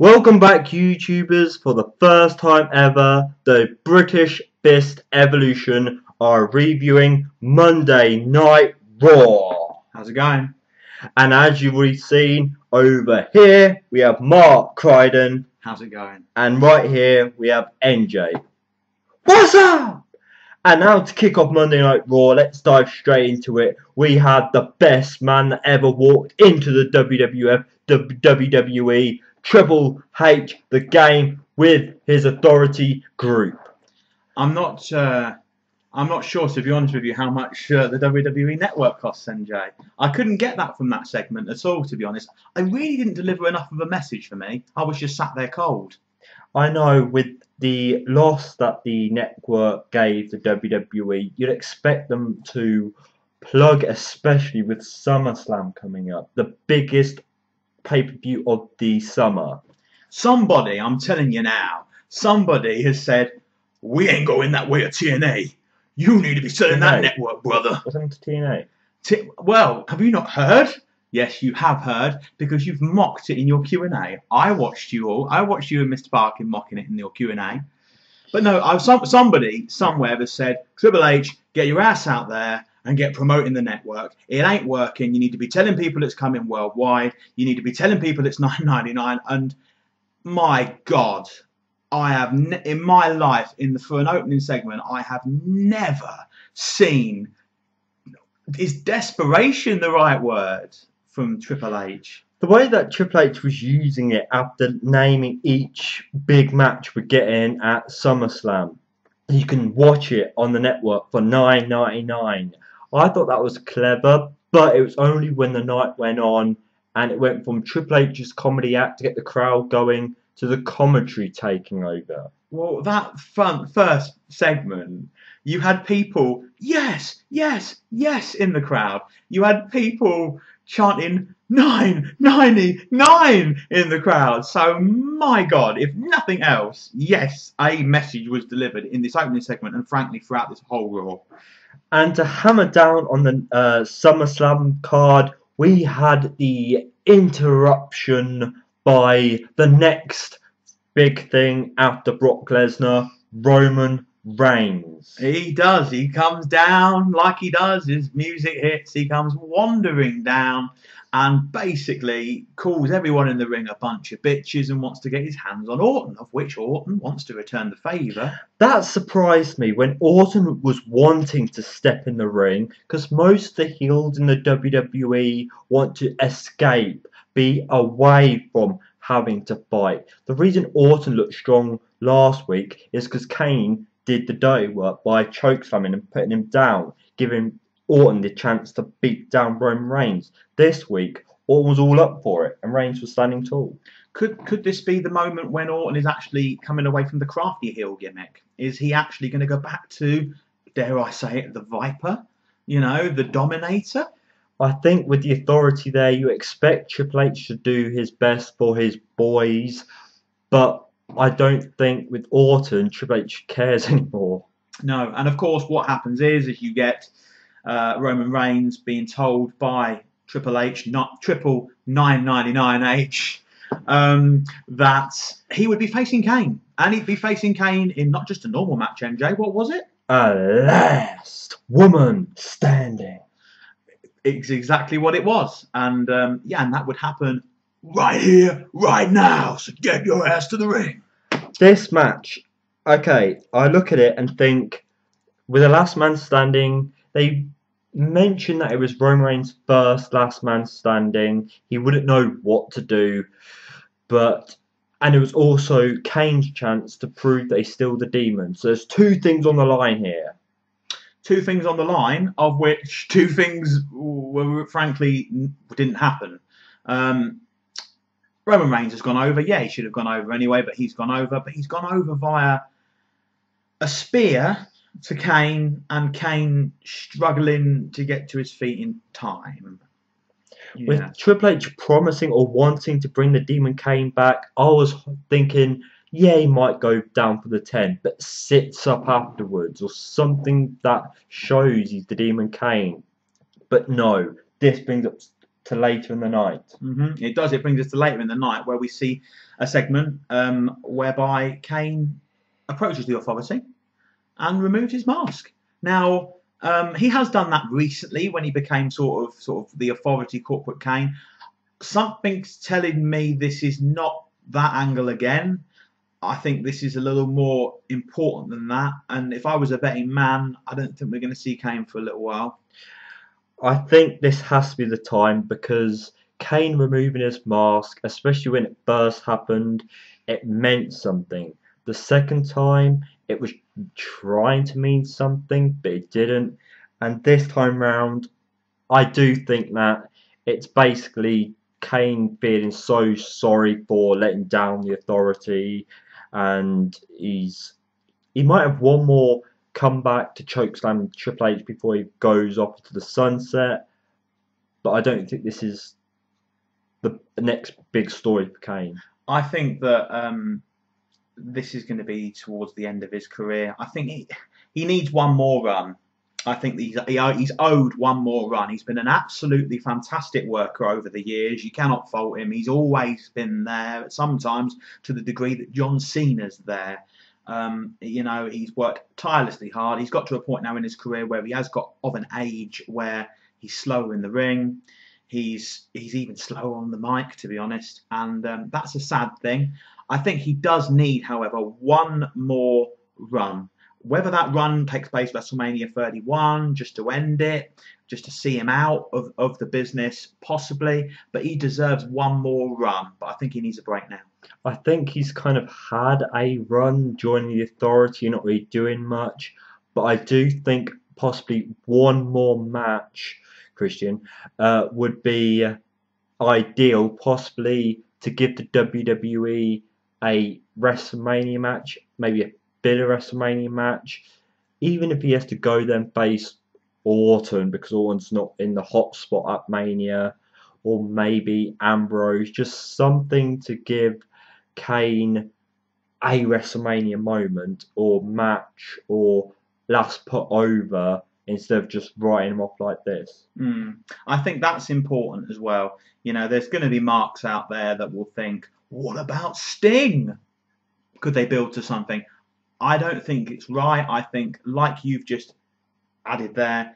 Welcome back, YouTubers. For the first time ever, the British Fist Evolution are reviewing Monday Night Raw. How's it going? And as you've already seen, over here we have Mark Crichton. How's it going? And right here we have NJ. What's up? And now to kick off Monday Night Raw, let's dive straight into it. We had the best man that ever walked into the WWF, WWE, Triple H, the Game, with his Authority group. I'm not sure, to be honest with you, how much the WWE Network costs, NJ. I couldn't get that from that segment at all, to be honest. I really didn't deliver enough of a message for me. I was just sat there cold. I know, with the loss that the network gave the WWE, you'd expect them to plug, especially with SummerSlam coming up, the biggest pay-per-view of the summer. Somebody, I'm telling you now, somebody has said, we ain't going that way at TNA. You need to be selling that network, brother. What's happened to TNA? Well, have you not heard? Yes, you have heard, because you've mocked it in your Q&A. I watched you all. I watched you and Mr. Parkin mocking it in your Q&A. But no, somebody somewhere has said, Triple H, get your ass out there and get promoting the network. It ain't working. You need to be telling people it's coming worldwide. You need to be telling people it's $9.99. And my God, I have in my life, for an opening segment, I have never seen. Is desperation the right word from Triple H? The way that Triple H was using it after naming each big match we're getting at SummerSlam. You can watch it on the network for $9.99. I thought that was clever, but it was only when the night went on and it went from Triple H's comedy act to get the crowd going to the commentary taking over. Well, that first segment, you had people, yes, yes, yes, in the crowd. You had people chanting 9.99 in the crowd. So, my God, if nothing else, yes, a message was delivered in this opening segment and, frankly, throughout this whole Raw. And to hammer down on the SummerSlam card, we had the interruption by the next big thing after Brock Lesnar, Roman Reigns. He does. He comes down like he does. His music hits. He comes wandering down and basically calls everyone in the ring a bunch of bitches and wants to get his hands on Orton, of which Orton wants to return the favour. That surprised me when Orton was wanting to step in the ring, because most of the heels in the WWE want to escape, be away from having to fight. The reason Orton looked strong last week is because Kane did the dirty work by chokeslamming and putting him down, giving Orton the chance to beat down Roman Reigns. This week, Orton was all up for it, and Reigns was standing tall. Could this be the moment when Orton is actually coming away from the crafty heel gimmick? Is he actually going to go back to, dare I say it, the Viper? You know, the Dominator? I think with the Authority there, you expect Triple H to do his best for his boys, but I don't think with Orton, Triple H cares anymore. No, and of course what happens is you get Roman Reigns being told by Triple H, not Triple 999H, that he would be facing Kane. And he'd be facing Kane in not just a normal match, MJ. What was it? A last woman standing. It's exactly what it was. And yeah, and that would happen right here, right now. So get your ass to the ring. This match, okay, I look at it and think, with the last man standing, they mentioned that it was Roman Reigns' first last man standing. He wouldn't know what to do, and it was also Kane's chance to prove that he's still the demon. So there's two things on the line here. Two things on the line, of which two things were, frankly, didn't happen. Roman Reigns has gone over. Yeah, he should have gone over anyway, but he's gone over. But he's gone over via a spear to Kane, and Kane struggling to get to his feet in time. Yeah. With Triple H promising or wanting to bring the Demon Kane back, I was thinking, yeah, he might go down for the 10, but sits up afterwards or something that shows he's the Demon Kane. But no, this brings up to later in the night. It does. It brings us to later in the night where we see a segment whereby Kane approaches the authority and removes his mask. Now, he has done that recently when he became sort of the authority corporate Kane. Something's telling me this is not that angle again. I think this is a little more important than that. And if I was a betting man, I don't think we're going to see Kane for a little while. I think this has to be the time, because Kane removing his mask, especially when it first happened, it meant something. The second time, it was trying to mean something, but it didn't. And this time round, I do think that it's basically Kane feeling so sorry for letting down the authority, and he might have one more comeback to chokeslam Triple H before he goes off to the sunset, but I don't think this is the next big story for Kane. I think that this is going to be towards the end of his career. I think he needs one more run. I think he's owed one more run. He's been an absolutely fantastic worker over the years. You cannot fault him. He's always been there, sometimes to the degree that John Cena's there. He's worked tirelessly hard. He's got to a point now in his career where he has got of an age where he's slower in the ring. He's even slower on the mic, to be honest, and that's a sad thing. I think he does need, however, one more run. Whether that run takes place WrestleMania 31, just to end it, just to see him out of the business, possibly, but he deserves one more run. But I think he needs a break now. I think he's kind of had a run joining the authority, not really doing much, but I do think possibly one more match, Christian, would be ideal, possibly to give the WWE a WrestleMania match, maybe a bit of WrestleMania match, even if he has to go then face Orton because Orton's not in the hot spot at Mania, or maybe Ambrose, just something to give Kane a WrestleMania moment or match or last put over, instead of just writing him off like this. I think that's important as well. There's going to be marks out there that will think, what about Sting? Could they build to something? I don't think it's right. I think, like you've just added there,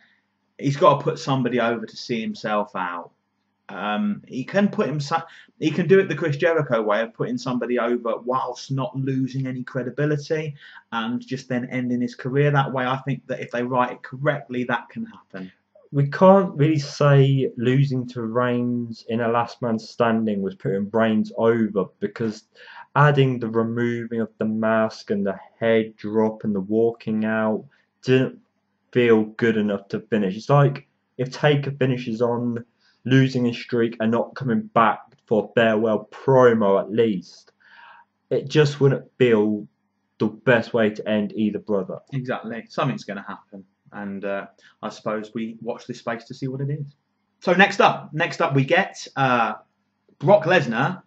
he's got to put somebody over to see himself out. He can do it the Chris Jericho way of putting somebody over whilst not losing any credibility and just then ending his career that way. I think that if they write it correctly, that can happen. We can't really say losing to Reigns in a last man standing was putting Reigns over, because adding the removing of the mask and the head drop and the walking out didn't feel good enough to finish. It's like if Taker finishes on losing his streak and not coming back for a farewell promo at least, it just wouldn't feel the best way to end either brother. Exactly. Something's going to happen. And I suppose we watch this space to see what it is. So next up we get Brock Lesnar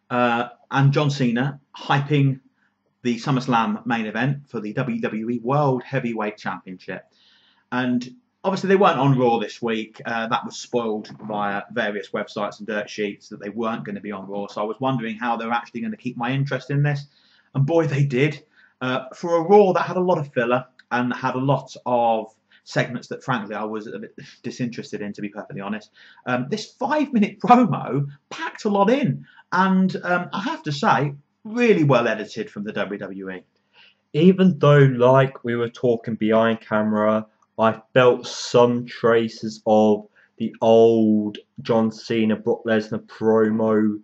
and John Cena hyping the SummerSlam main event for the WWE World Heavyweight Championship. And obviously they weren't on Raw this week. That was spoiled via various websites and dirt sheets that they weren't going to be on Raw. So I was wondering how they're actually going to keep my interest in this. And boy, they did. For a Raw that had a lot of filler and had a lot of segments that, frankly, I was a bit disinterested in, to be perfectly honest. This 5-minute promo packed a lot in. And I have to say, really well edited from the WWE. Even though, like we were talking behind camera, I felt some traces of the old John Cena, Brock Lesnar promo.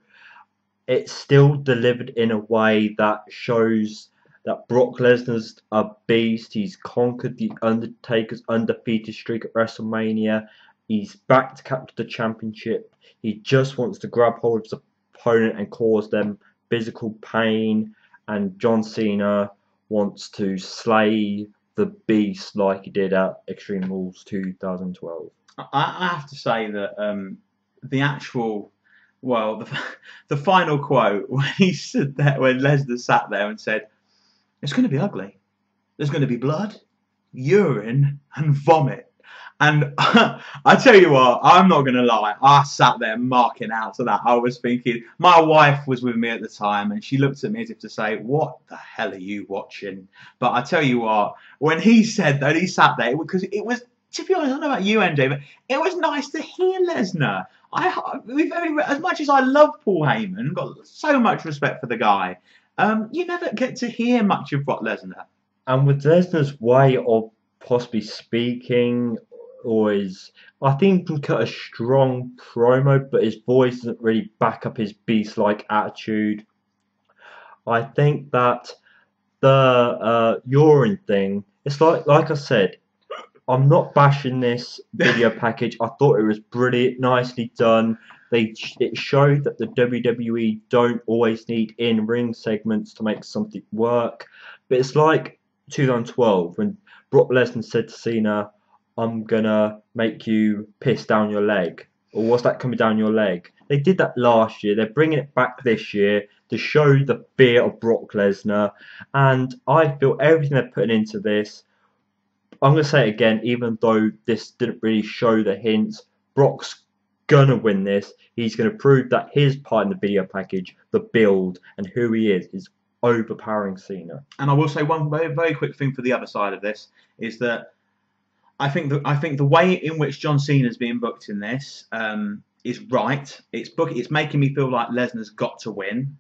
It's still delivered in a way that shows that Brock Lesnar's a beast. He's conquered the Undertaker's undefeated streak at WrestleMania. He's back to capture the championship. He just wants to grab hold of his opponent and cause them physical pain. And John Cena wants to slay the beast like he did at Extreme Rules 2012. I have to say that the actual, the final quote when he stood there, when Lesnar sat there and said, "It's going to be ugly. There's going to be blood, urine, and vomit." And I tell you what, I'm not going to lie. I sat there marking out to that. I was thinking, my wife was with me at the time, and she looked at me as if to say, "What the hell are you watching?" But I tell you what, when he said that, he sat there because it was. To be honest, I don't know about you, MJ, but it was nice to hear Lesnar. As much as I love Paul Heyman, got so much respect for the guy. You never get to hear much of Brock Lesnar. And with Lesnar's way of possibly speaking, I think he can cut a strong promo, but his voice doesn't really back up his beast-like attitude. I think that the urine thing, it's like I said, I'm not bashing this video package. I thought it was brilliant, nicely done. It showed that the WWE don't always need in-ring segments to make something work. But it's like 2012 when Brock Lesnar said to Cena, "I'm gonna make you piss down your leg." Or what's that coming down your leg? They did that last year. They're bringing it back this year to show the fear of Brock Lesnar. And I feel everything they're putting into this, I'm going to say it again, even though this didn't really show the hints, Brock's going to win this. He's going to prove that his part in the video package, the build, and who he is overpowering Cena. And I will say one very, very quick thing for the other side of this is that I think the way in which John Cena's being booked in this is right. It's making me feel like Lesnar's got to win.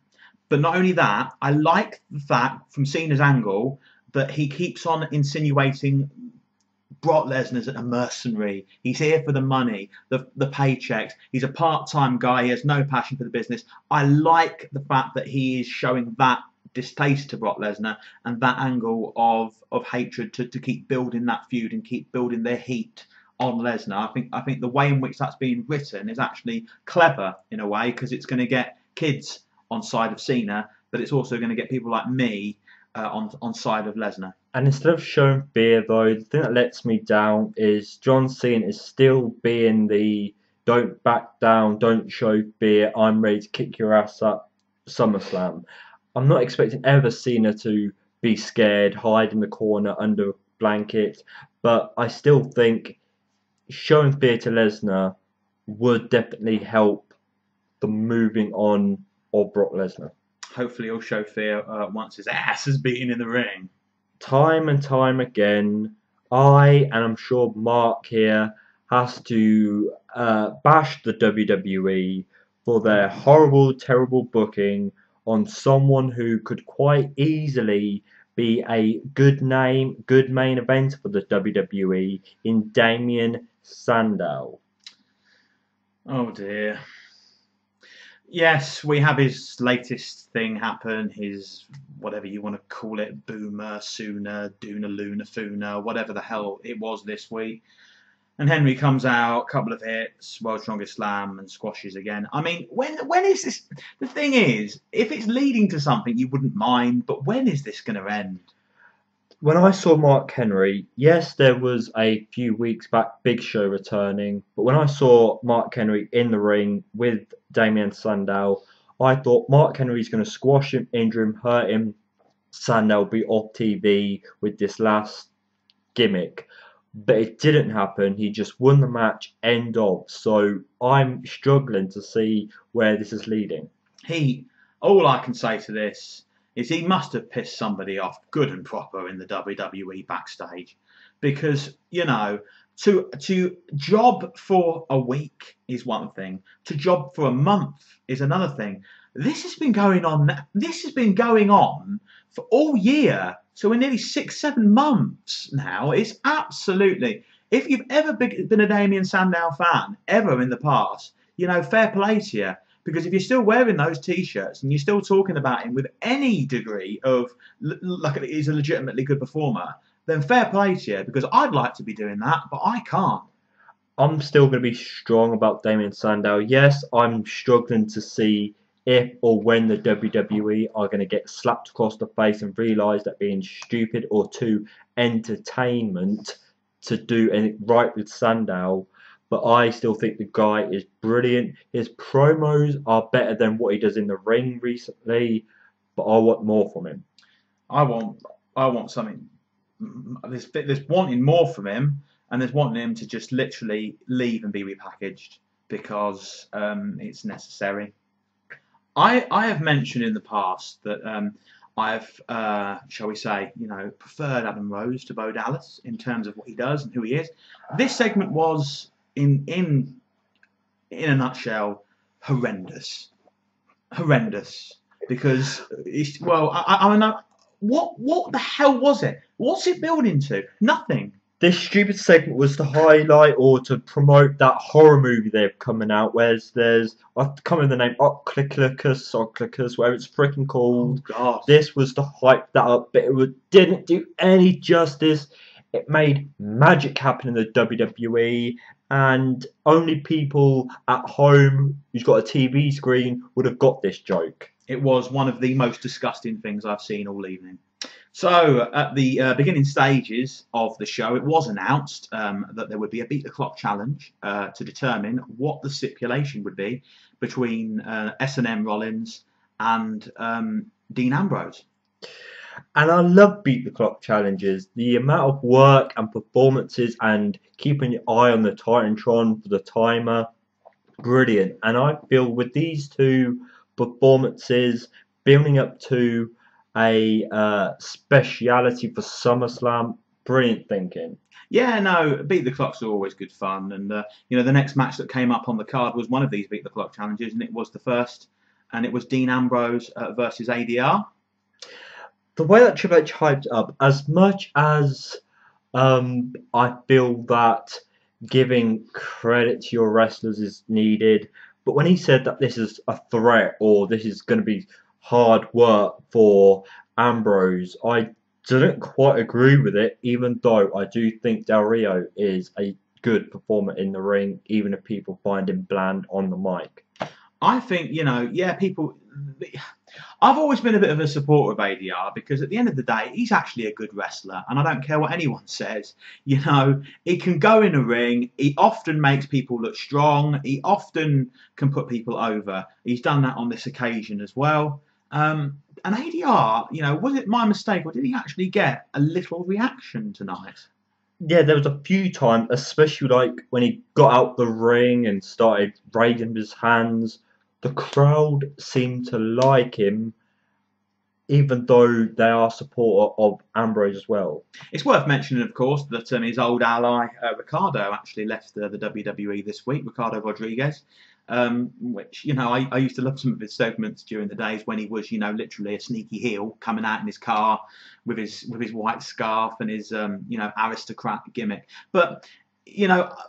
But not only that, I like the fact from Cena's angle that he keeps on insinuating Brock Lesnar's a mercenary. He's here for the money, the paychecks. He's a part-time guy. He has no passion for the business. I like the fact that he is showing that distaste to Brock Lesnar and that angle of hatred to keep building that feud and keep building their heat on Lesnar. I think the way in which that's being written is actually clever in a way because it's going to get kids on side of Cena, but it's also going to get people like me on side of Lesnar. And instead of showing fear, though, the thing that lets me down is John Cena is still being the don't back down, don't show fear, I'm ready to kick your ass up SummerSlam. I'm not expecting ever Cena to be scared, hide in the corner under a blanket, but I still think showing fear to Lesnar would definitely help the moving on of Brock Lesnar. Hopefully he'll show fear once his ass is beaten in the ring. Time and time again, and I'm sure Mark here, has to bash the WWE for their horrible, terrible booking on someone who could quite easily be a good main event for the WWE in Damien Sandow. Oh dear. Yes, we have his latest thing happen, his whatever you want to call it, Boomer, Sooner, Duna, Luna, Funa, whatever the hell it was this week. And Henry comes out, couple of hits, World's Strongest Slam, and squashes again. I mean, when is this? The thing is, if it's leading to something, you wouldn't mind, but when is this going to end? When I saw Mark Henry, yes, there was a few weeks back Big Show returning, but when I saw Mark Henry in the ring with Damien Sandow, I thought Mark Henry's going to squash him, injure him, hurt him. Sandow will be off TV with this last gimmick. But it didn't happen. He just won the match, end of. So I'm struggling to see where this is leading. All I can say to this is he must have pissed somebody off good and proper in the WWE backstage. Because, you know, to job for a week is one thing. To job for a month is another thing. This has been going on for all year. So we're nearly 6-7 months now. It's absolutely... If you've ever been a Damien Sandow fan, ever in the past, you know, fair play to you. Because if you're still wearing those T-shirts and you're still talking about him with any degree of, like he's a legitimately good performer, then fair play to you. Because I'd like to be doing that, but I can't. I'm still going to be strong about Damien Sandow. Yes, I'm struggling to see if or when the WWE are going to get slapped across the face and realise that being stupid or too entertainment to do anything right with Sandow. But I still think the guy is brilliant. His promos are better than what he does in the ring recently, but I want more from him. I want something. There's wanting more from him. and there's wanting him to just literally leave and be repackaged because it's necessary. I have mentioned in the past that I've, shall we say, preferred Adam Rose to Bo Dallas in terms of what he does and who he is. This segment was, in a nutshell, horrendous. Because I know what the hell was it? What's it building to? Nothing. This stupid segment was to highlight or to promote that horror movie they're coming out, where there's, I can't remember the name, Oclicus, whatever it's freaking called. Oh, God. This was to hype that up, but it didn't do any justice. It made magic happen in the WWE, and only people at home who's got a TV screen would have got this joke. It was one of the most disgusting things I've seen all evening. So, at the beginning stages of the show, it was announced that there would be a Beat the Clock challenge to determine what the stipulation would be between S&M Rollins and Dean Ambrose. And I love Beat the Clock challenges. The amount of work and performances and keeping your eye on the Titantron for the timer, brilliant. And I feel with these two performances building up to a speciality for SummerSlam, brilliant thinking. Yeah, no, Beat the Clocks are always good fun, and the next match that came up on the card was one of these Beat the Clock challenges, and it was the first, and it was Dean Ambrose versus ADR. The way that Triple H hyped up, as much as I feel that giving credit to your wrestlers is needed, but when he said that this is a threat or this is going to be hard work for Ambrose, I didn't quite agree with it, even though I do think Del Rio is a good performer in the ring, even if people find him bland on the mic. I think, people... I've always been a bit of a supporter of ADR because at the end of the day, he's actually a good wrestler, and I don't care what anyone says. He can go in a ring. He often makes people look strong. He often can put people over. He's done that on this occasion as well. And ADR, was it my mistake, or did he actually get a little reaction tonight? Yeah, there was a few times, especially like when he got out the ring and started raising his hands. The crowd seemed to like him, even though they are supporter of Ambrose as well. It's worth mentioning, of course, that his old ally, Ricardo, actually left the WWE this week, Ricardo Rodriguez, which, I used to love some of his segments during the days when he was, literally a sneaky heel coming out in his car with his white scarf and his, aristocrat gimmick. But...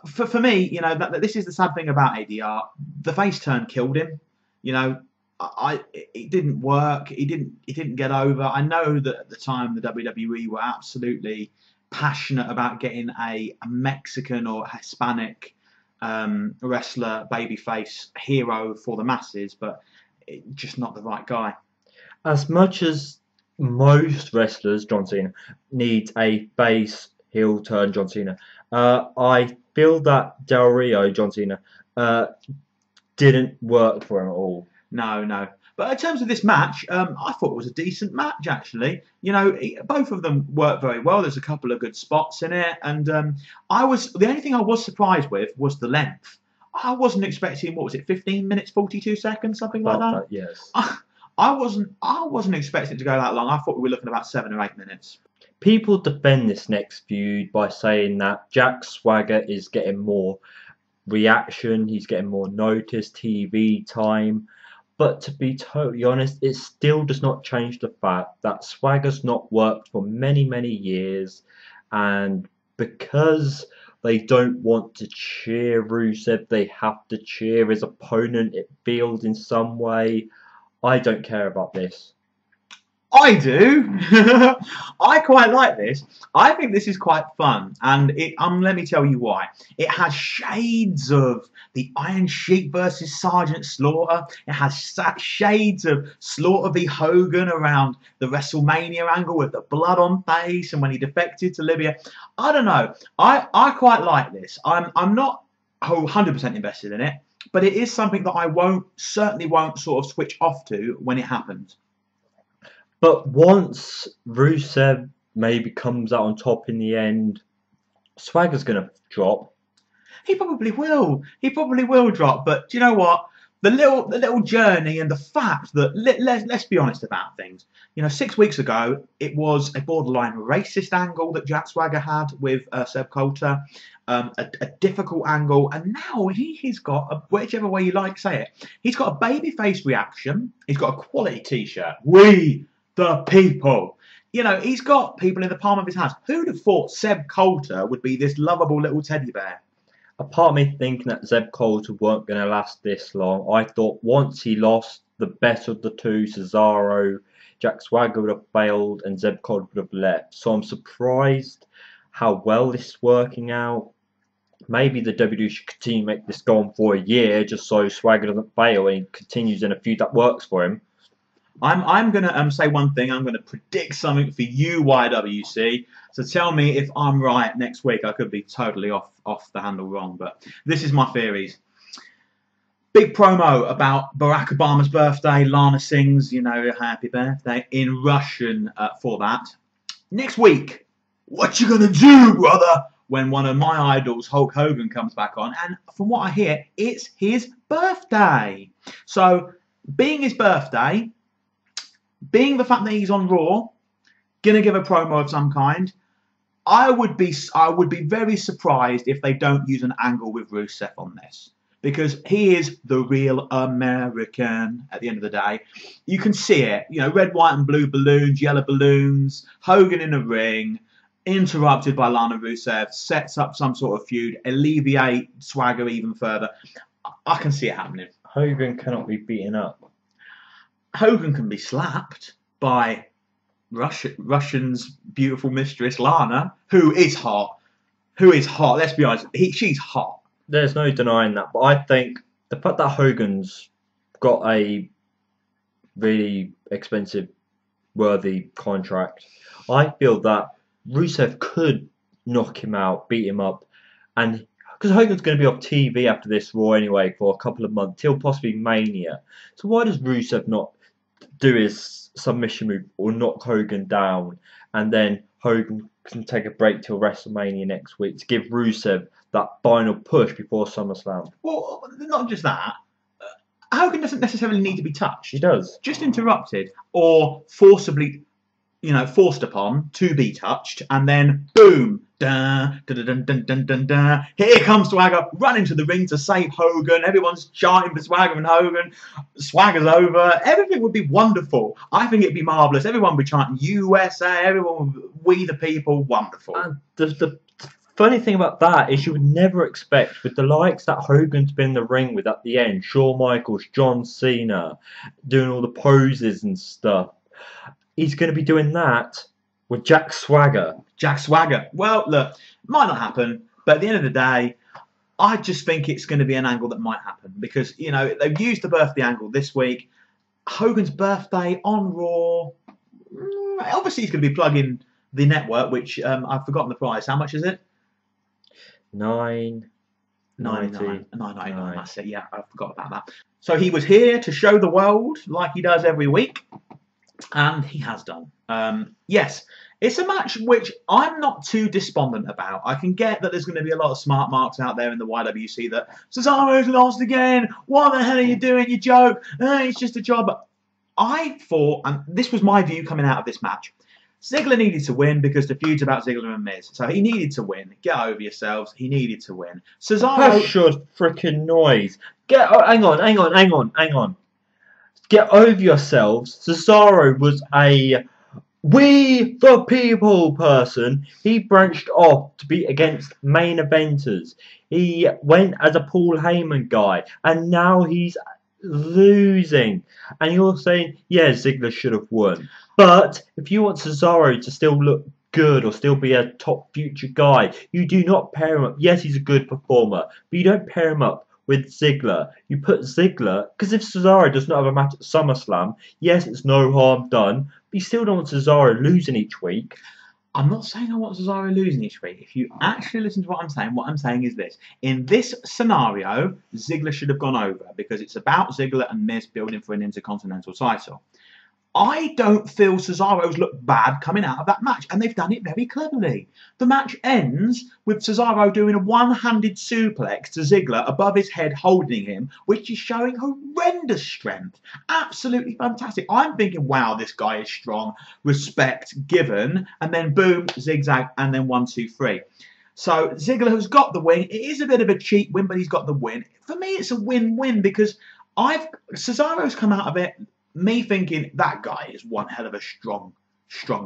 for me, this is the sad thing about ADR. The face turn killed him. It didn't work. He didn't get over. I know that at the time the WWE were absolutely passionate about getting a Mexican or Hispanic wrestler, babyface hero for the masses, but just not the right guy. As much as most wrestlers, John Cena, needs a face heel turn John Cena. I feel that Del Rio, John Cena, didn't work for him at all. No. But in terms of this match, I thought it was a decent match, actually. Both of them worked very well. There's a couple of good spots in it. And the only thing I was surprised with was the length. I wasn't expecting, 15 minutes, 42 seconds, something like that? Yes. I wasn't expecting it to go that long. I thought we were looking at about 7 or 8 minutes. People defend this next feud by saying that Jack Swagger is getting more reaction, he's getting more notice, TV time. But to be totally honest, it still does not change the fact that Swagger's not worked for many, many years. And because they don't want to cheer Rusev, they have to cheer his opponent. It feels in some way. I don't care about this. I do. I quite like this. I think this is quite fun, and let me tell you why. It has shades of the Iron Sheik versus Sergeant Slaughter. It has shades of Slaughter v Hogan around the WrestleMania angle with the blood on face and when he defected to Libya. I don't know. I quite like this. I'm not 100% invested in it, but it is something that I certainly won't sort of switch off to when it happens. But once Rusev maybe comes out on top in the end, Swagger's going to drop. He probably will. He probably will drop. But do you know what? The little journey and the fact that let's be honest about things. 6 weeks ago it was a borderline racist angle that Jack Swagger had with Seb Coulter, a difficult angle, and now he's got whichever way you like to say it. He's got a babyface reaction. He's got a quality T-shirt. We the people. He's got people in the palm of his hands. Who'd have thought Seb Coulter would be this lovable little teddy bear? A part of me thinking that Zeb Coulter weren't going to last this long. I thought once he lost the best of the two, Cesaro, Jack Swagger would have failed and Zeb Coulter would have left. So I'm surprised how well this is working out. Maybe the WWE should continue to make this go on for a year just so Swagger doesn't fail and he continues in a feud that works for him. I'm going to say one thing. I'm going to predict something for you, YWC. So tell me if I'm right next week. I could be totally off the handle wrong, but this is my theories. Big promo about Barack Obama's birthday. Lana sings, happy birthday in Russian for that. Next week, what you gonna do, brother? When one of my idols, Hulk Hogan, comes back on. And from what I hear, it's his birthday. So being his birthday, being the fact that he's on Raw, gonna give a promo of some kind, I would be very surprised if they don't use an angle with Rusev on this, because he is the real American at the end of the day. You can see it, red, white, and blue balloons, yellow balloons, Hogan in a ring, interrupted by Lana Rusev, sets up some sort of feud, alleviate Swagger even further. I can see it happening. Hogan cannot be beaten up. Hogan can be slapped by Russian's beautiful mistress Lana, who is hot. Let's be honest, she's hot. There's no denying that, but I think the fact that Hogan's got a really expensive, worthy contract, I feel that Rusev could knock him out, beat him up, and because Hogan's going to be off TV after this Raw anyway for a couple of months, till possibly Mania. So why does Rusev not do his submission move or knock Hogan down, and then Hogan can take a break till WrestleMania next week to give Rusev that final push before SummerSlam? Well, not just that. Hogan doesn't necessarily need to be touched. He does. Just interrupted or forcibly, forced upon to be touched, and then boom, dun, dun, dun, dun, dun, dun, dun. Here comes Swagger running to the ring to save Hogan. Everyone's chanting for Swagger and Hogan. Swagger's over. Everything would be wonderful. I think it'd be marvellous. Everyone would be chanting USA. Everyone would, we the people, wonderful. And the funny thing about that is you would never expect, with the likes that Hogan's been in the ring with at the end, Shawn Michaels, John Cena, doing all the poses and stuff, he's going to be doing that with Jack Swagger. Jack Swagger. Well, look, might not happen, but at the end of the day, I just think it's going to be an angle that might happen because, they've used the birthday angle this week. Hogan's birthday on Raw. Obviously, he's going to be plugging the network, which I've forgotten the price. How much is it? $9.99. That's it. Yeah, I forgot about that. So he was here to show the world like he does every week. And he has done. Yes, it's a match which I'm not too despondent about. I can get that there's going to be a lot of smart marks out there in the YWC that Cesaro's lost again. What the hell are you doing? You joke. It's just a job. But I thought, and this was my view coming out of this match, Ziggler needed to win because the feud's about Ziggler and Miz. So he needed to win. Get over yourselves. He needed to win. Cesaro... Hush your freaking noise. Hang on. Get over yourselves. Cesaro was a we the people person. He branched off to be against main eventers. He went as a Paul Heyman guy, and now he's losing. And you're saying, yeah, Ziggler should have won. But if you want Cesaro to still look good or still be a top future guy, you do not pair him up. Yes, he's a good performer, but you don't pair him up with Ziggler. You put Ziggler, because if Cesaro does not have a match at SummerSlam, yes, it's no harm done, but you still don't want Cesaro losing each week. I'm not saying I want Cesaro losing each week. If you actually listen to what I'm saying is this. In this scenario, Ziggler should have gone over because it's about Ziggler and Miz building for an Intercontinental title. I don't feel Cesaro's looked bad coming out of that match, and they've done it very cleverly. The match ends with Cesaro doing a one-handed suplex to Ziggler above his head, holding him, which is showing horrendous strength. Absolutely fantastic. I'm thinking, wow, this guy is strong. Respect given, and then boom, zigzag, and then 1, 2, 3. So Ziggler has got the win. It is a bit of a cheap win, but he's got the win. For me, it's a win-win because Cesaro's come out of it me thinking that guy is one hell of a strong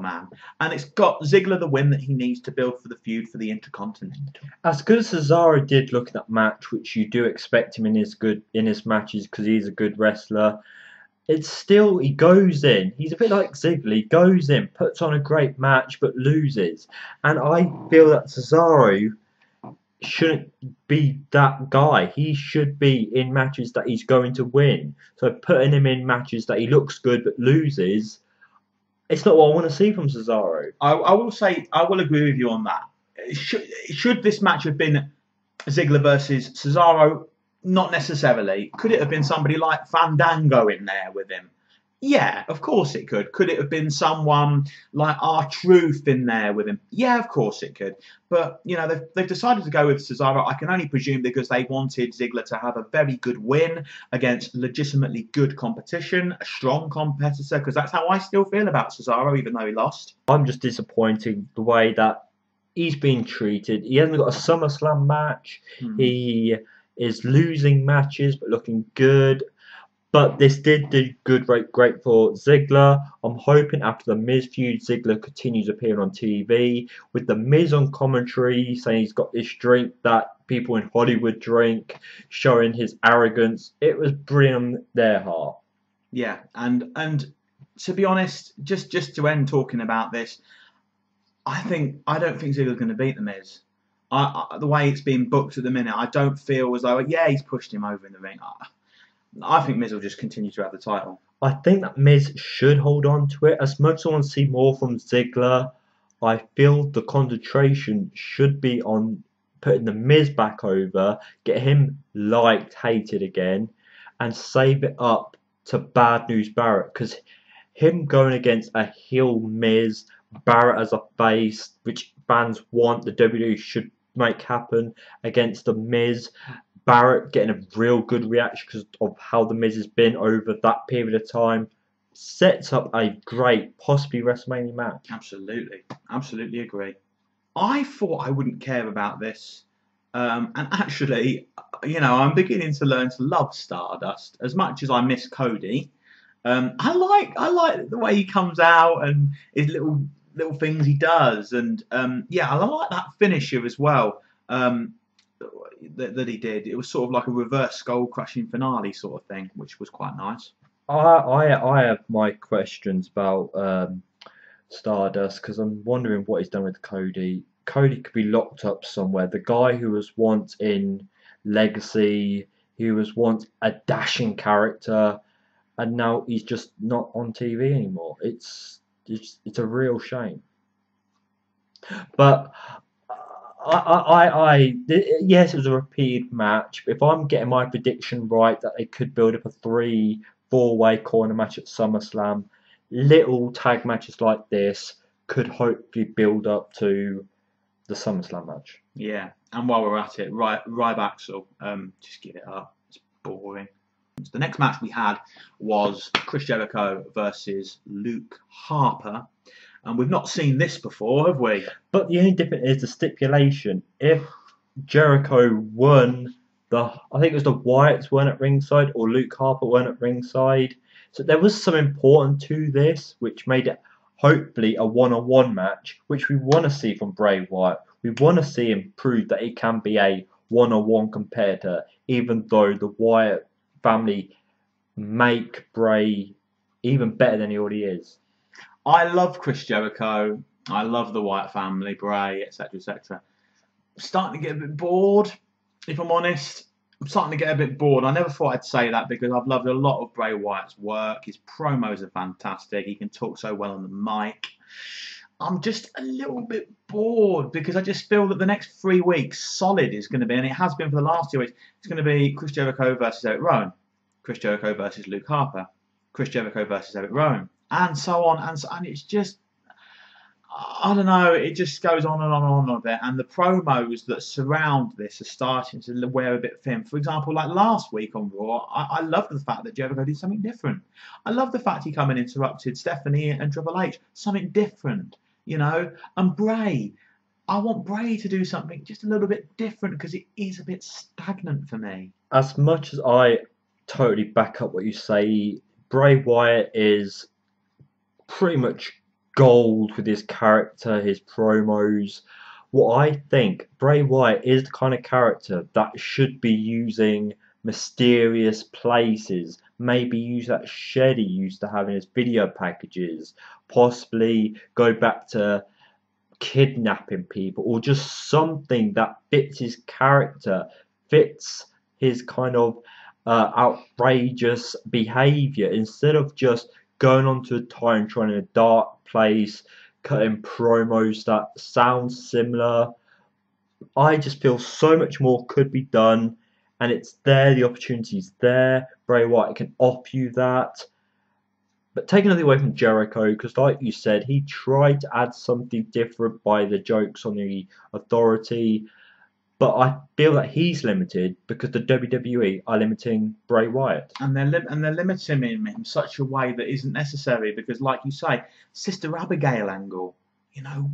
man. And it's got Ziggler the win that he needs to build for the feud for the Intercontinental. As good as Cesaro did look at that match, which you do expect him in his matches because he's a good wrestler, it's still, he goes in. He's a bit like Ziggler. He goes in, puts on a great match, but loses. And I feel that Cesaro shouldn't be that guy. He should be in matches that he's going to win. So putting him in matches that he looks good but loses, it's not what I want to see from Cesaro. I will say, I will agree with you on that. Should this match have been Ziggler versus Cesaro? Not necessarily. Could it have been somebody like Fandango in there with him? Yeah, of course it could. Could it have been someone like R-Truth in there with him? Yeah, of course it could. But, you know, they've decided to go with Cesaro. I can only presume because they wanted Ziggler to have a very good win against legitimately good competition, a strong competitor, because that's how I still feel about Cesaro, even though he lost. I'm just disappointed the way that he's been treated. He hasn't got a SummerSlam match. He is losing matches but looking good. But this did do great for Ziggler. I'm hoping after the Miz feud, Ziggler continues appearing on TV with the Miz on commentary saying he's got this drink that people in Hollywood drink, showing his arrogance. It was bringing their heart. Yeah, and to be honest, just to end talking about this, I don't think Ziggler's going to beat the Miz. The way it's being booked at the minute, I don't feel as though he's pushed him over in the ring. I think Miz will just continue to have the title. I think that Miz should hold on to it. As much as I want to see more from Ziggler, I feel the concentration should be on putting the Miz back over, get him liked, hated again, and save it up to Bad News Barrett. Because him going against a heel Miz, Barrett as a face, which fans want, the WWE should make happen, against the Miz, Barrett getting a real good reaction because of how the Miz has been over that period of time, sets up a great, possibly WrestleMania match. Absolutely agree. I thought I wouldn't care about this, and actually, you know, I'm beginning to learn to love Stardust as much as I miss Cody. I like the way he comes out and his little things he does, and yeah, I like that finisher as well. That he did. It was sort of like a reverse skull crushing finale sort of thing, which was quite nice. I have my questions about Stardust because I'm wondering what he's done with Cody. Cody could be locked up somewhere. The guy who was once in Legacy, he was once a dashing character, and now he's just not on TV anymore. It's a real shame. But yes, it was a repeated match. If I'm getting my prediction right, that they could build up a 3-4-way corner match at SummerSlam, little tag matches like this could hopefully build up to the SummerSlam match. Yeah, and while we're at it, Ryback, just give it up. It's boring. So the next match we had was Chris Jericho versus Luke Harper. And we've not seen this before, have we? But the only difference is the stipulation. If Jericho won, I think it was the Wyatts weren't at ringside, or Luke Harper weren't at ringside. So there was some important to this, which made it hopefully a one-on-one match, which we want to see from Bray Wyatt. We want to see him prove that he can be a one-on-one competitor, even though the Wyatt family make Bray even better than he already is. I love Chris Jericho. I love the Wyatt family, Bray, etc., etc. I'm starting to get a bit bored, if I'm honest. I'm starting to get a bit bored. I never thought I'd say that because I've loved a lot of Bray Wyatt's work. His promos are fantastic. He can talk so well on the mic. I'm just a little bit bored because I just feel that the next 3 weeks solid is going to be, and it has been for the last 2 weeks, it's going to be Chris Jericho versus Eric Rowan, Chris Jericho versus Luke Harper, Chris Jericho versus Eric Rowan, and so on, and it's just, I don't know, it just goes on and on and on a bit, and the promos that surround this are starting to wear a bit thin. For example, like last week on Raw, I loved the fact that Jericho did something different. I love the fact he come and interrupted Stephanie and Triple H, something different, you know. And Bray, I want Bray to do something just a little bit different because it is a bit stagnant for me. As much as I totally back up what you say, Bray Wyatt is pretty much gold with his character, his promos. What I think, Bray Wyatt is the kind of character that should be using mysterious places, maybe use that shed he used to have in his video packages, possibly go back to kidnapping people, or just something that fits his character, fits his kind of outrageous behaviour, instead of just going onto a time trying in a dark place, cutting promos that sound similar. I just feel so much more could be done, and it's there, the opportunity's there. Bray Wyatt can offer you that. But taking nothing away from Jericho, because like you said, he tried to add something different by the jokes on the Authority, but I feel that he's limited because the WWE are limiting Bray Wyatt. And they're limiting him in such a way that isn't necessary, because, like you say, Sister Abigail angle. You know,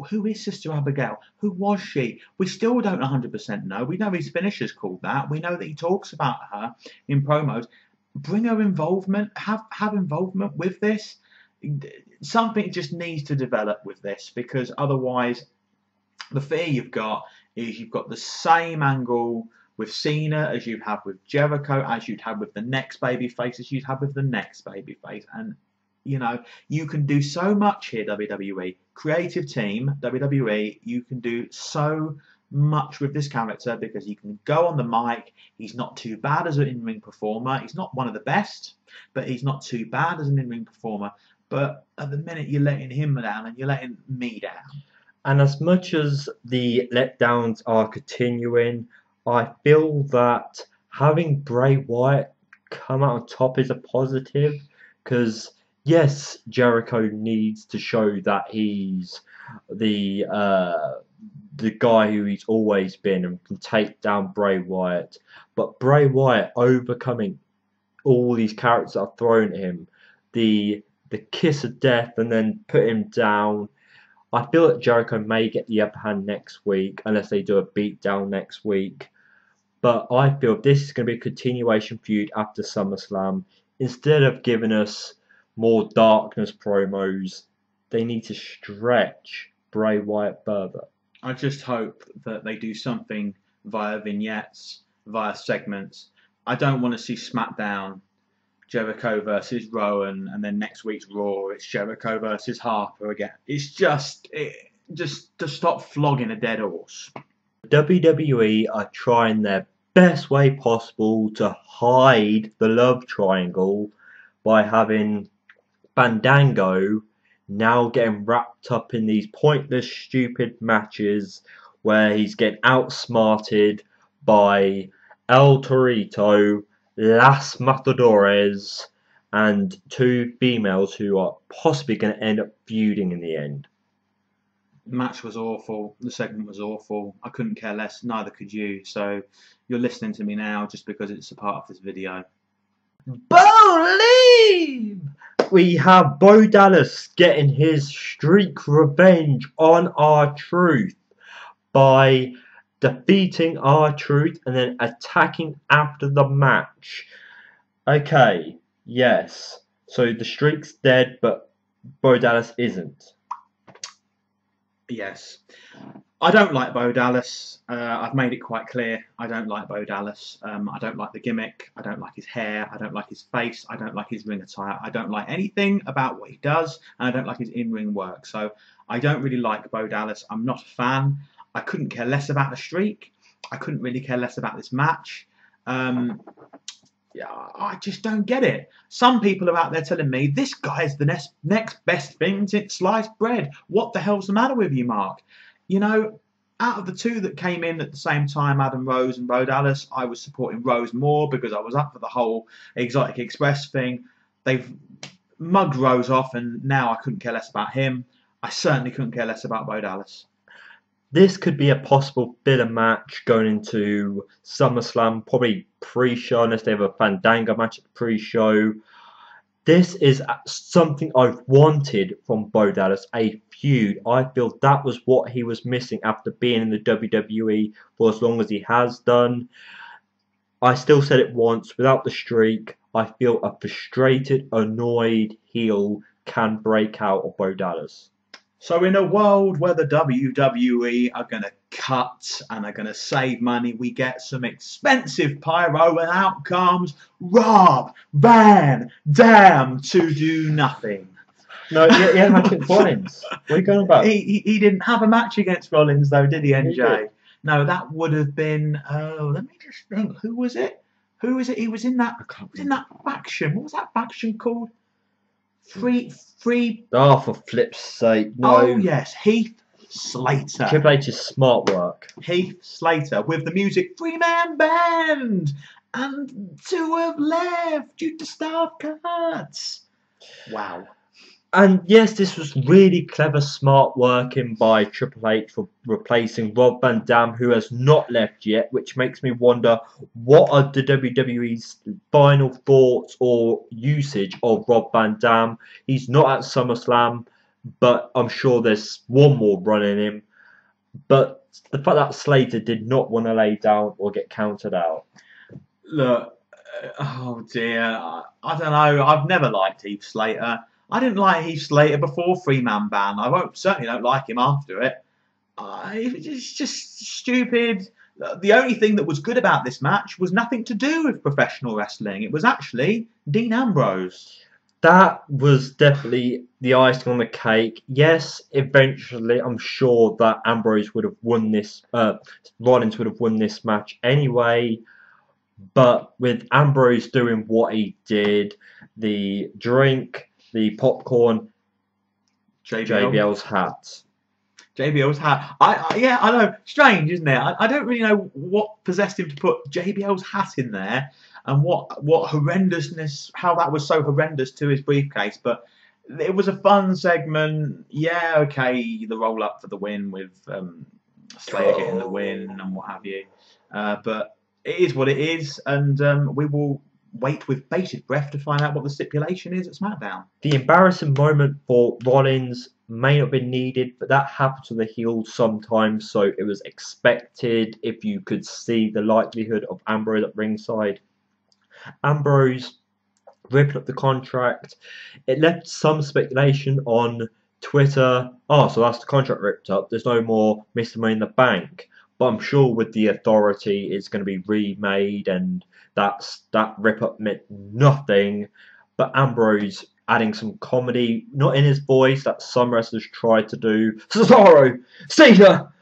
who is Sister Abigail? Who was she? We still don't 100% know. We know his finisher's called that. We know that he talks about her in promos. Bring her involvement. Have involvement with this. Something just needs to develop with this, because otherwise, the fear you've got is you've got the same angle with Cena as you'd have with Jericho, as you'd have with the next babyface, as you'd have with the next babyface. And, you know, you can do so much here, WWE. Creative team, WWE, you can do so much with this character, because he can go on the mic. He's not too bad as an in-ring performer. He's not one of the best, but he's not too bad as an in-ring performer. But at the minute, you're letting him down and you're letting me down. And as much as the letdowns are continuing, I feel that having Bray Wyatt come out on top is a positive, because yes, Jericho needs to show that he's the guy who he's always been and can take down Bray Wyatt. But Bray Wyatt overcoming all these characters that are thrown at him, the kiss of death and then put him down. I feel that Jericho may get the upper hand next week, unless they do a beatdown next week. But I feel this is going to be a continuation feud after SummerSlam. Instead of giving us more darkness promos, they need to stretch Bray Wyatt further. I just hope that they do something via vignettes, via segments. I don't want to see SmackDown, Jericho versus Rowan, and then next week's Raw, it's Jericho versus Harper again. It's just to stop flogging a dead horse. WWE are trying their best way possible to hide the love triangle by having Fandango now getting wrapped up in these pointless, stupid matches where he's getting outsmarted by El Torito, Las Matadores, and two females who are possibly going to end up feuding in the end. The match was awful. The segment was awful. I couldn't care less. Neither could you. So you're listening to me now just because it's a part of this video. Believe! We have Bo Dallas getting his streak revenge on R-Truth by defeating R-Truth and then attacking after the match. Okay, yes. So the streak's dead, but Bo Dallas isn't. Yes. I don't like Bo Dallas. I've made it quite clear. I don't like Bo Dallas. I don't like the gimmick. I don't like his hair. I don't like his face. I don't like his ring attire. I don't like anything about what he does, and I don't like his in-ring work. So I don't really like Bo Dallas. I'm not a fan. I couldn't care less about the streak. I couldn't really care less about this match. Yeah, I just don't get it. Some people are out there telling me this guy is the next best thing since sliced bread. What the hell's the matter with you, Mark? You know, out of the two that came in at the same time, Adam Rose and Bo Dallas, I was supporting Rose more because I was up for the whole Exotic Express thing. They've Muggs rose off, and now I couldn't care less about him. I certainly couldn't care less about Bo Dallas. This could be a possible filler match going into SummerSlam, probably pre-show, unless they have a Fandango match at the pre-show. This is something I've wanted from Bo Dallas, a feud. I feel that was what he was missing after being in the WWE for as long as he has done. I still said it once, without the streak, I feel a frustrated, annoyed heel can break out of Bo Dallas. So in a world where the WWE are going to cut and are going to save money, we get some expensive pyro, and out comes Rob Van Dam to do nothing. No, he had a match against Rollins. What are you going about? He didn't have a match against Rollins though, did he, NJ? He did. No, that would have been. Oh, let me just think. Who was it? He was in that. Faction. What was that faction called? Free. Oh, for flip's sake, no. Oh yes, Heath Slater. Triple H's smart work. Heath Slater with the music 3-man band, and 2 have left due to staff cuts. Wow. And yes, this was really clever, smart working by Triple H for replacing Rob Van Dam, who has not left yet, which makes me wonder what are the WWE's final thoughts or usage of Rob Van Dam. He's not at SummerSlam, but I'm sure there's one more run in him. But the fact that Slater did not want to lay down or get counted out. Look, oh dear, I don't know. I've never liked Heath Slater. I didn't like Heath Slater before 3-man ban. I certainly don't like him after it. It's just stupid. The only thing that was good about this match was nothing to do with professional wrestling. It was actually Dean Ambrose. That was definitely the icing on the cake. Yes, eventually, I'm sure that Ambrose would have won this. Rollins would have won this match anyway. But with Ambrose doing what he did, the drink, the popcorn, JBL's hat. JBL's hat. I know. Strange, isn't it? I don't really know what possessed him to put JBL's hat in there, and what horrendousness, how that was so horrendous to his briefcase. But it was a fun segment. Yeah, okay, the roll up for the win with Slater getting the win and what have you. But it is what it is, and we will wait with bated breath to find out what the stipulation is at SmackDown. The embarrassing moment for Rollins may not have been needed, but that happens to the heels sometimes, so it was expected if you could see the likelihood of Ambrose at ringside. Ambrose ripped up the contract. It left some speculation on Twitter. Oh, so that's the contract ripped up. There's no more Mr. Money in the Bank. But I'm sure with the authority, it's going to be remade, and that rip up meant nothing. But Ambrose adding some comedy, not in his voice that some wrestlers tried to do. Cesaro, Cena.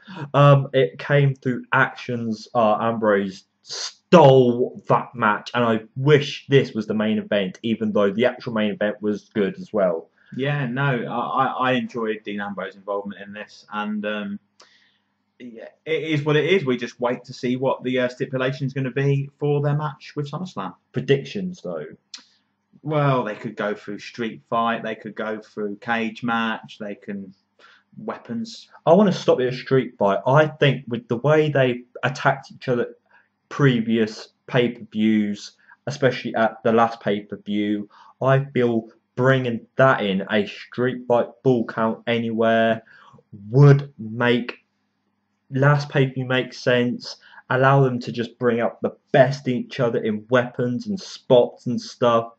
It came through actions. Ambrose stole that match, and I wish this was the main event, even though the actual main event was good as well. Yeah, no, I enjoyed Dean Ambrose's involvement in this, and yeah, it is what it is. We just wait to see what the stipulation is going to be for their match with SummerSlam. Predictions, though. Well, they could go through street fight. They could go through cage match. They can weapons. I want to stop at a street fight. I think with the way they attacked each other previous pay-per-views, especially at the last pay-per-view, I feel bringing that in, a street fight full count anywhere, would make last pay-per-view make sense. Allow them to just bring up the best in each other in weapons and spots and stuff.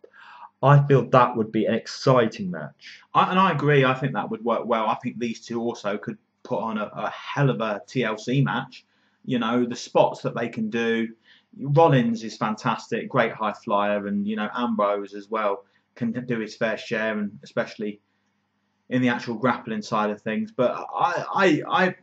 I feel that would be an exciting match. And I agree. I think that would work well. I think these two also could put on a hell of a TLC match. You know, the spots that they can do. Rollins is fantastic, great high flyer, and you know Ambrose as well can do his fair share, and especially in the actual grappling side of things. But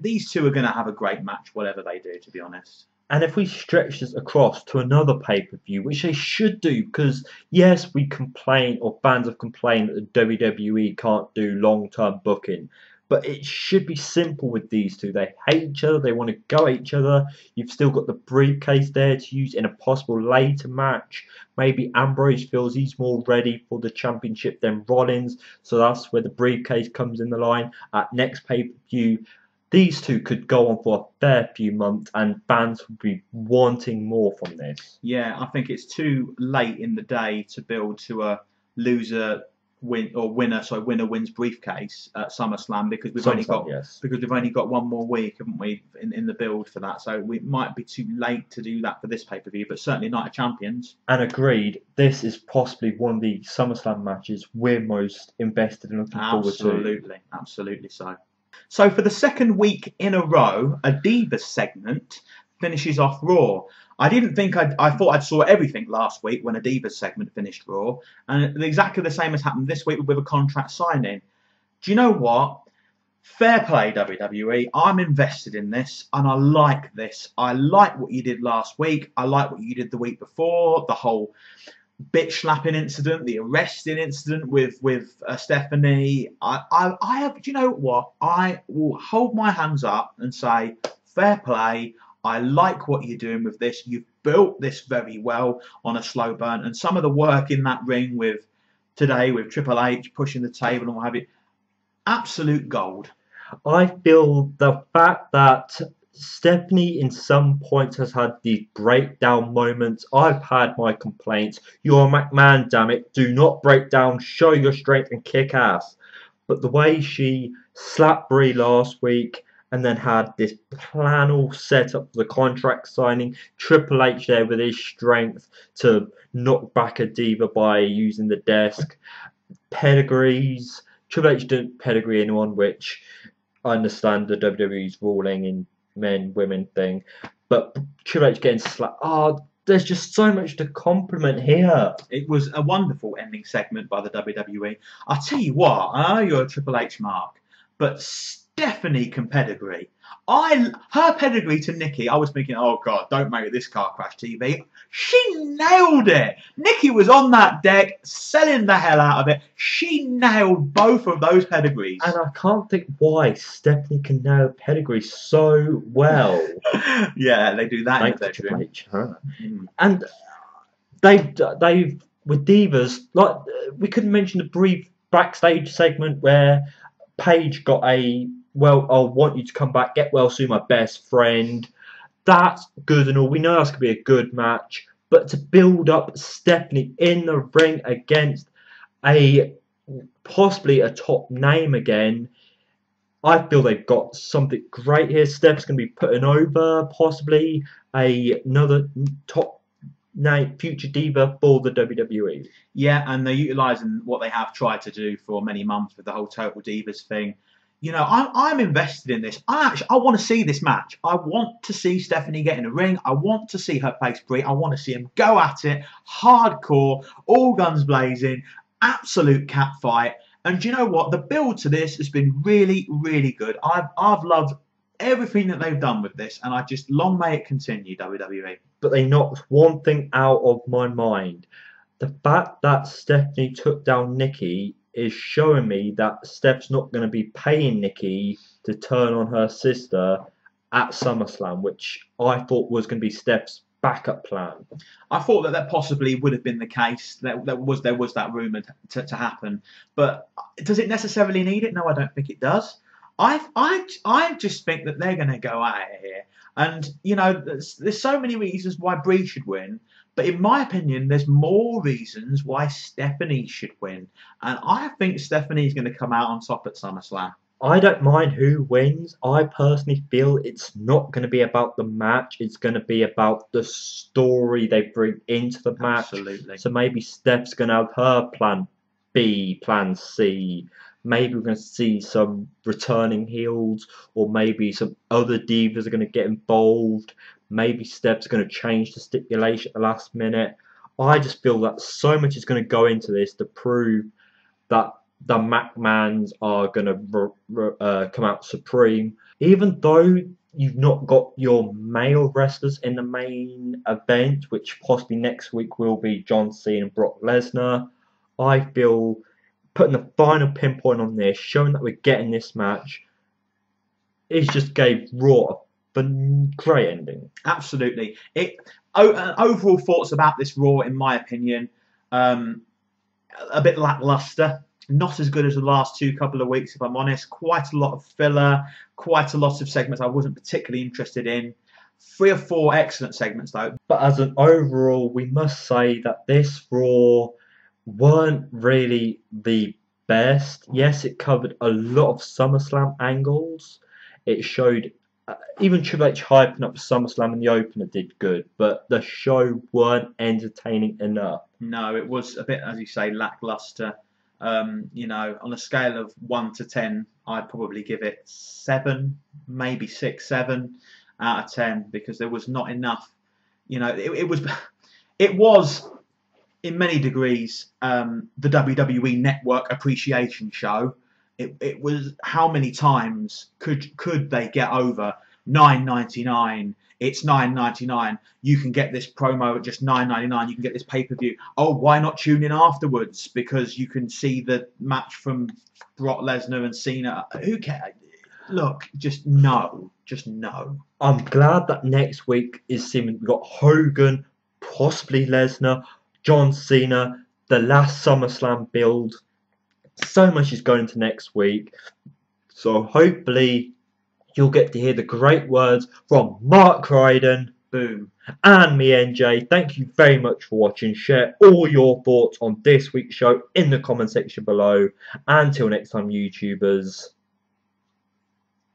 these two are going to have a great match, whatever they do, to be honest. And if we stretch this across to another pay-per-view, which they should do, because yes, we complain, or fans have complained that the WWE can't do long-term booking. But it should be simple with these two. They hate each other. They want to go at each other. You've still got the briefcase there to use in a possible later match. Maybe Ambrose feels he's more ready for the championship than Rollins. So that's where the briefcase comes in the line. At next pay-per-view, these two could go on for a fair few months and fans would be wanting more from this. Yeah, I think it's too late in the day to build to a loser winner wins briefcase at SummerSlam because we've only got one more week, haven't we, in the build for that. So it might be too late to do that for this pay-per-view, but certainly Night of Champions. And agreed, this is possibly one of the SummerSlam matches we're most invested in looking forward to. Absolutely so. So for the second week in a row, a Divas segment finishes off Raw. I thought I'd saw everything last week when a Divas segment finished Raw, and exactly the same has happened this week with a contract signing. Do you know what? Fair play, WWE. I'm invested in this, and I like this. I like what you did last week. I like what you did the week before. The whole bitch slapping incident, the arresting incident with Stephanie. I have. Do you know what? I will hold my hands up and say, fair play. I like what you're doing with this. You've built this very well on a slow burn. And some of the work in that ring today with Triple H pushing the table and what have you, absolute gold. I feel the fact that Stephanie in some points has had these breakdown moments. I've had my complaints. You're a McMahon, damn it. Do not break down. Show your strength and kick ass. But the way she slapped Brie last week, and then had this plan all set up for the contract signing. Triple H there with his strength to knock back a diva by using the desk. Pedigrees. Triple H didn't pedigree anyone, which I understand the WWE's ruling in men-women thing. But Triple H getting slapped. There's just so much to compliment here. It was a wonderful ending segment by the WWE. I'll tell you what, I know you're a Triple H mark, but Stephanie can pedigree. Her pedigree to Nikki, I was thinking, oh God, don't make this car crash TV. She nailed it. Nikki was on that deck, selling the hell out of it. She nailed both of those pedigrees. And I can't think why Stephanie can nail pedigree so well. Yeah, they do that. Thanks to Triple H, huh? And they've with Divas, like we couldn't mention the brief backstage segment where Paige got I want you to come back, get well soon, my best friend. That's good and all. We know that's going to be a good match. But to build up Stephanie in the ring against possibly a top name again, I feel they've got something great here. Steph's going to be putting over possibly another top name, future diva for the WWE. Yeah, and they're utilising what they have tried to do for many months with the whole Total Divas thing. You know, I'm invested in this. I want to see this match. I want to see Stephanie get in a ring. I want to see her face Brie. I want to see them go at it, hardcore, all guns blazing, absolute cat fight. And do you know what? The build to this has been really, really good. I've loved everything that they've done with this, and long may it continue, WWE. But they knocked one thing out of my mind. The fact that Stephanie took down Nikki is showing me that Steph's not going to be paying Nikki to turn on her sister at SummerSlam, which I thought was going to be Steph's backup plan. I thought that possibly would have been the case. There was that rumour to happen, but does it necessarily need it? No, I don't think it does. I just think that they're going to go out here, and you know, there's so many reasons why Brie should win. But in my opinion, there's more reasons why Stephanie should win. And I think Stephanie's going to come out on top at SummerSlam. I don't mind who wins. I personally feel it's not going to be about the match. It's going to be about the story they bring into the match. Absolutely. So maybe Steph's going to have her plan B, plan C. Maybe we're going to see some returning heels, or maybe some other divas are going to get involved. Maybe Steph's going to change the stipulation at the last minute. I just feel that so much is going to go into this to prove that the McMahons are going to come out supreme. Even though you've not got your male wrestlers in the main event, which possibly next week will be John Cena and Brock Lesnar, I feel putting the final pinpoint on this, showing that we're getting this match, it just gave Raw a great ending. Absolutely. Overall thoughts about this Raw, in my opinion, a bit lackluster. Not as good as the last couple of weeks, if I'm honest. Quite a lot of filler, quite a lot of segments I wasn't particularly interested in. 3 or 4 excellent segments, though. But as an overall, we must say that this Raw weren't really the best. Yes, it covered a lot of SummerSlam angles. It showed, even Triple H hyping up SummerSlam in the opener did good, but the show weren't entertaining enough. No, it was a bit, as you say, lackluster. On a scale of 1 to 10, I'd probably give it 7, maybe 6, 7 out of 10, because there was not enough. It was in many degrees the WWE Network appreciation show. It was, how many times could they get over $9.99? It's $9.99. You can get this promo at just $9.99. You can get this pay-per-view. Oh, why not tune in afterwards? Because you can see the match from Brock Lesnar and Cena. Who cares? Look, just no. I'm glad that next week is seeming we've got Hogan, possibly Lesnar, John Cena, the last SummerSlam build. So much is going into next week. So hopefully you'll get to hear the great words from Mark Ryden, boom, and me, NJ. Thank you very much for watching. Share all your thoughts on this week's show in the comment section below. Until next time, YouTubers,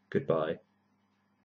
goodbye.